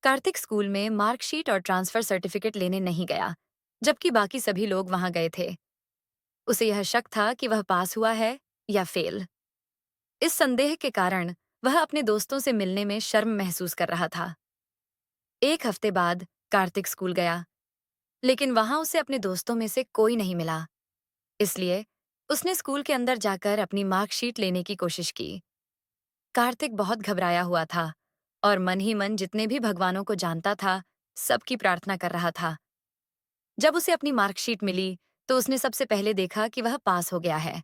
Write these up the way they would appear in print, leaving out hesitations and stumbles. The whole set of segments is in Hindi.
कार्तिक स्कूल में मार्कशीट और ट्रांसफर सर्टिफिकेट लेने नहीं गया, जबकि बाकी सभी लोग वहां गए थे। उसे यह शक था कि वह पास हुआ है या फेल। इस संदेह के कारण वह अपने दोस्तों से मिलने में शर्म महसूस कर रहा था। एक हफ्ते बाद कार्तिक स्कूल गया, लेकिन वहां उसे अपने दोस्तों में से कोई नहीं मिला। इसलिए उसने स्कूल के अंदर जाकर अपनी मार्कशीट लेने की कोशिश की। कार्तिक बहुत घबराया हुआ था और मन ही मन जितने भी भगवानों को जानता था, सबकी प्रार्थना कर रहा था। जब उसे अपनी मार्कशीट मिली, तो उसने सबसे पहले देखा कि वह पास हो गया है।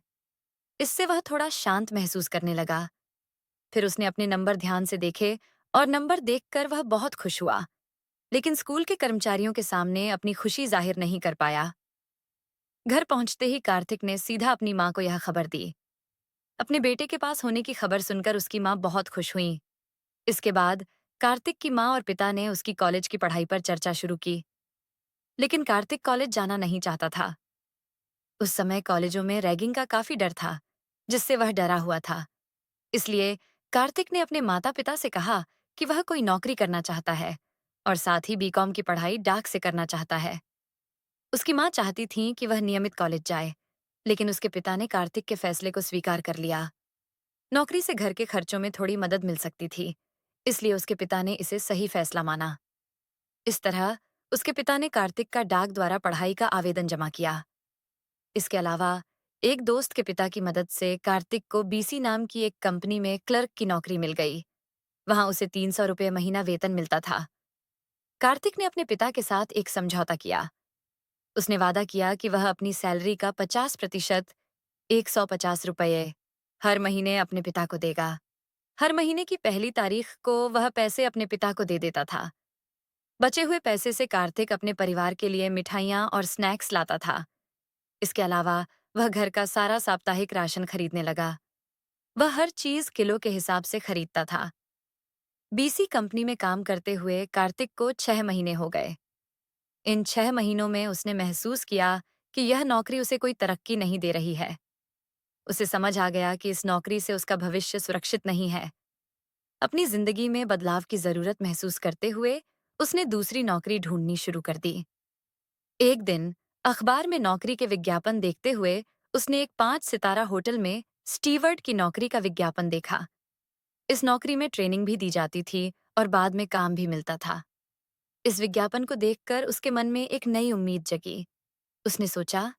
इससे वह थोड़ा शांत महसूस करने लगा। फिर उसने अपने नंबर ध्यान से देखे और नंबर देखकर वह बहुत खुश हुआ, लेकिन स्कूल के कर्मचारियों के सामने अपनी खुशी जाहिर नहीं कर पाया। घर पहुंचते ही कार्तिक ने सीधा अपनी माँ को यह खबर दी। अपने बेटे के पास होने की खबर सुनकर उसकी माँ बहुत खुश हुई। इसके बाद कार्तिक की माँ और पिता ने उसकी कॉलेज की पढ़ाई पर चर्चा शुरू की, लेकिन कार्तिक कॉलेज जाना नहीं चाहता था। उस समय कॉलेजों में रैगिंग का काफी डर था, जिससे वह डरा हुआ था। इसलिए कार्तिक ने अपने माता पिता से कहा कि वह कोई नौकरी करना चाहता है और साथ ही बीकॉम की पढ़ाई डाक से करना चाहता है। उसकी माँ चाहती थी कि वह नियमित कॉलेज जाए, लेकिन उसके पिता ने कार्तिक के फैसले को स्वीकार कर लिया। नौकरी से घर के खर्चों में थोड़ी मदद मिल सकती थी, इसलिए उसके पिता ने इसे सही फैसला माना। इस तरह उसके पिता ने कार्तिक का डाक द्वारा पढ़ाई का आवेदन जमा किया। इसके अलावा एक दोस्त के पिता की मदद से कार्तिक को बीसी नाम की एक कंपनी में क्लर्क की नौकरी मिल गई। वहां उसे 300 रुपये महीना वेतन मिलता था। कार्तिक ने अपने पिता के साथ एक समझौता किया। उसने वादा किया कि वह अपनी सैलरी का 50%, 150 रुपये हर महीने अपने पिता को देगा। हर महीने की पहली तारीख को वह पैसे अपने पिता को दे देता था। बचे हुए पैसे से कार्तिक अपने परिवार के लिए मिठाइयाँ और स्नैक्स लाता था। इसके अलावा वह घर का सारा साप्ताहिक राशन खरीदने लगा। वह हर चीज किलो के हिसाब से खरीदता था। बीसी कंपनी में काम करते हुए कार्तिक को 6 महीने हो गए। इन 6 महीनों में उसने महसूस किया कि यह नौकरी उसे कोई तरक्की नहीं दे रही है। उसे समझ आ गया कि इस नौकरी से उसका भविष्य सुरक्षित नहीं है। अपनी जिंदगी में बदलाव की जरूरत महसूस करते हुए उसने दूसरी नौकरी ढूंढनी शुरू कर दी। एक दिन अखबार में नौकरी के विज्ञापन देखते हुए उसने एक 5 सितारा होटल में स्टीवर्ड की नौकरी का विज्ञापन देखा। इस नौकरी में ट्रेनिंग भी दी जाती थी और बाद में काम भी मिलता था। इस विज्ञापन को देखकर उसके मन में एक नई उम्मीद जगी। उसने सोचा,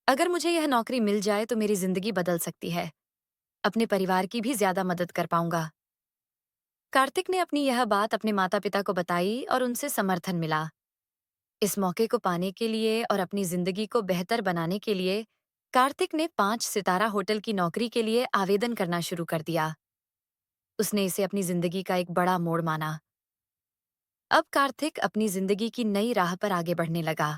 अगर मुझे यह नौकरी मिल जाए तो मेरी जिंदगी बदल सकती है। अपने परिवार की भी ज्यादा मदद कर पाऊंगा। कार्तिक ने अपनी यह बात अपने माता पिता को बताई और उनसे समर्थन मिला। इस मौके को पाने के लिए और अपनी जिंदगी को बेहतर बनाने के लिए कार्तिक ने 5 सितारा होटल की नौकरी के लिए आवेदन करना शुरू कर दिया। उसने इसे अपनी जिंदगी का एक बड़ा मोड़ माना। अब कार्तिक अपनी जिंदगी की नई राह पर आगे बढ़ने लगा।